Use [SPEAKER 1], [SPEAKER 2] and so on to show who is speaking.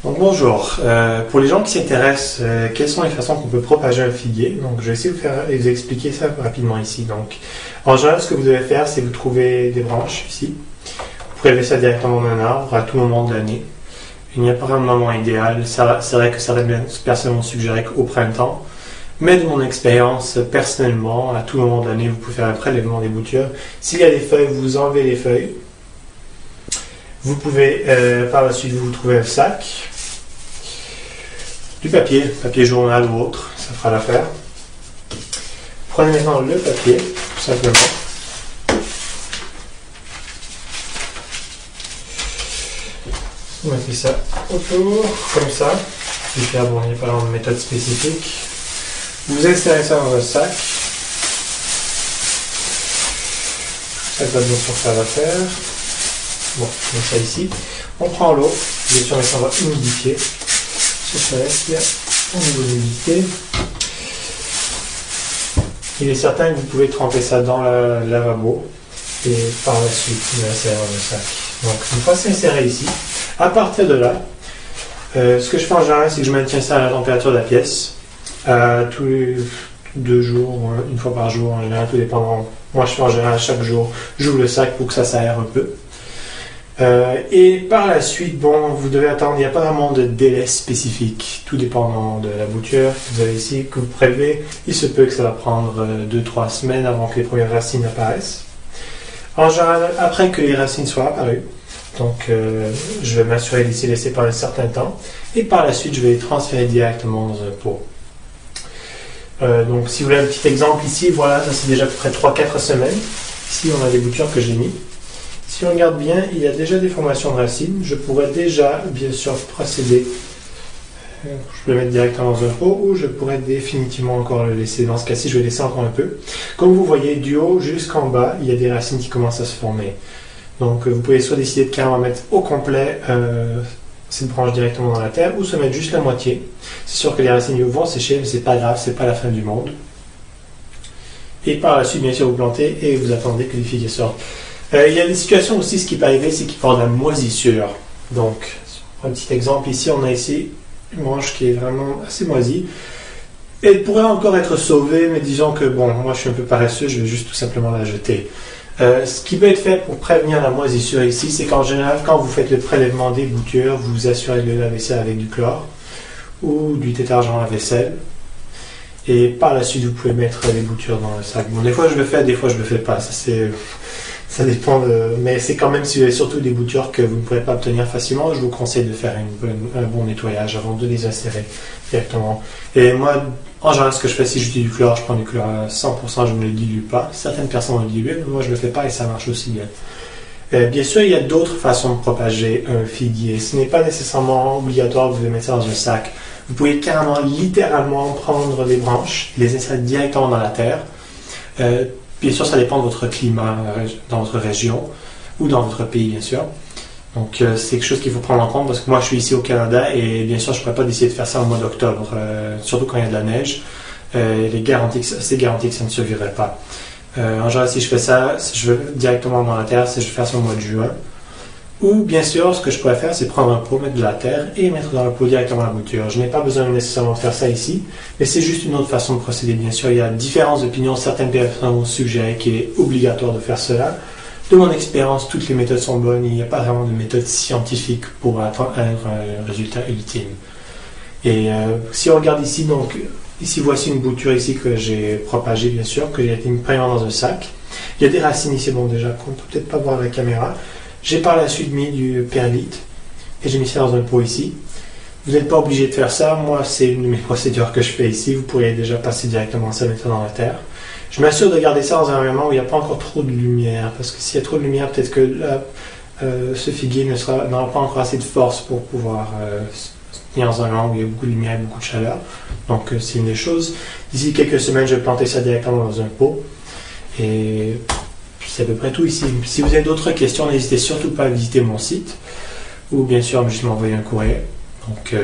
[SPEAKER 1] Donc bonjour, pour les gens qui s'intéressent, quelles sont les façons qu'on peut propager un figuier? Donc je vais essayer de vous expliquer ça rapidement ici. Donc en général, ce que vous devez faire, c'est vous trouver des branches ici. Vous prélevez ça directement d'un arbre à tout moment de l'année. Il n'y a pas un moment idéal. C'est vrai que certaines personnes ont suggéré qu'au printemps. Mais de mon expérience, personnellement, à tout moment de l'année, vous pouvez faire un prélèvement des boutures. S'il y a des feuilles, vous enlevez les feuilles. Vous pouvez par la suite vous trouver un sac, du papier journal ou autre, ça fera l'affaire. Prenez maintenant le papier, tout simplement. Vous mettez ça autour, comme ça. Et puis bon, il n'y a pas vraiment de méthode spécifique. Vous insérez ça dans un sac. Ça va bien sûr faire l'affaire. Bon, je mets ça ici. On prend l'eau. Bien sûr, on va humidifier. Ça reste bien au niveau de l'humidité. Il est certain que vous pouvez tremper ça dans le lavabo et par la suite l'insérer dans le sac. Donc, une fois c'est inséré ici, à partir de là, ce que je fais en général, c'est que je maintiens ça à la température de la pièce tous les 2 jours, une fois par jour, en général, tout dépendant. Moi, je fais en général chaque jour, j'ouvre le sac pour que ça s'aère un peu. Et par la suite, bon, vous devez attendre, il n'y a pas vraiment de délai spécifique, tout dépendant de la bouture que vous avez ici, que vous prélevez. Il se peut que ça va prendre 2-3 semaines avant que les premières racines apparaissent. En général, après que les racines soient apparues, donc je vais m'assurer de les laisser par un certain temps, et par la suite, je vais les transférer directement dans un pot. Donc si vous voulez un petit exemple ici, voilà, ça c'est déjà à peu près 3-4 semaines. Ici, on a des boutures que j'ai mis. Si on regarde bien, il y a déjà des formations de racines. Je pourrais déjà, bien sûr, procéder. Je peux le mettre directement dans un pot ou je pourrais définitivement encore le laisser. Dans ce cas-ci, je vais laisser encore un peu. Comme vous voyez, du haut jusqu'en bas, il y a des racines qui commencent à se former. Donc, vous pouvez soit décider de carrément mettre au complet cette branche directement dans la terre ou se mettre juste la moitié. C'est sûr que les racines du haut vont sécher, mais c'est pas grave, c'est pas la fin du monde. Et par la suite, bien sûr, vous plantez et vous attendez que les figuiers sortent. Il y a des situations aussi, ce qui peut arriver, c'est qu'il peut y avoir de la moisissure. Donc, un petit exemple ici, on a ici une branche qui est vraiment assez moisie. Elle pourrait encore être sauvée, mais disons que, bon, moi je suis un peu paresseux, je vais juste tout simplement la jeter. Ce qui peut être fait pour prévenir la moisissure ici, c'est qu'en général, quand vous faites le prélèvement des boutures, vous vous assurez de laver ça avec du chlore ou du détergent à la vaisselle. Et par la suite, vous pouvez mettre les boutures dans le sac. Bon, des fois je le fais, des fois je le fais pas. Ça dépend mais c'est quand même, si vous avez surtout des boutures que vous ne pourrez pas obtenir facilement, je vous conseille de faire un bon nettoyage avant de les insérer directement. Et moi, en général, ce que je fais, si j'utilise du chlore, je prends du chlore à 100%, je ne le dilue pas. Certaines personnes le diluent, mais moi je ne le fais pas et ça marche aussi bien. Bien sûr, il y a d'autres façons de propager un figuier. Ce n'est pas nécessairement obligatoire que vous les mettez dans un sac. Vous pouvez carrément, littéralement, prendre les branches, les insérer directement dans la terre. Bien sûr, ça dépend de votre climat dans votre région ou dans votre pays, bien sûr. Donc, c'est quelque chose qu'il faut prendre en compte parce que moi, je suis ici au Canada et bien sûr, je ne pourrais pas décider de faire ça au mois d'octobre, surtout quand il y a de la neige. C'est garanti que ça ne survivrait pas. En général, si je fais ça, je vais directement dans la terre, si je fais ça au mois de juin. Ou, bien sûr, ce que je pourrais faire, c'est prendre un pot, mettre de la terre et mettre dans le pot directement la bouture. Je n'ai pas besoin nécessairement de faire ça ici, mais c'est juste une autre façon de procéder. Bien sûr, il y a différentes opinions. Certaines personnes ont suggéré qu'il est obligatoire de faire cela. De mon expérience, toutes les méthodes sont bonnes. Il n'y a pas vraiment de méthode scientifique pour atteindre un résultat ultime. Et si on regarde ici, donc, ici, voici une bouture ici que j'ai propagée, bien sûr, que j'ai été mis dans un sac. Il y a des racines ici, bon, déjà, qu'on ne peut peut-être pas voir à la caméra. J'ai par la suite mis du perlite et j'ai mis ça dans un pot ici. Vous n'êtes pas obligé de faire ça. Moi, c'est une de mes procédures que je fais ici. Vous pourriez déjà passer directement ça, mettre ça dans la terre. Je m'assure de garder ça dans un environnement où il n'y a pas encore trop de lumière. Parce que s'il y a trop de lumière, peut-être que là, ce figuier n'aura pas encore assez de force pour pouvoir se tenir dans un endroit où il y a beaucoup de lumière et beaucoup de chaleur. Donc, c'est une des choses. D'ici quelques semaines, je vais planter ça directement dans un pot. Et c'est à peu près tout ici. Si vous avez d'autres questions, n'hésitez surtout pas à visiter mon site ou bien sûr juste m'envoyer un courrier. Donc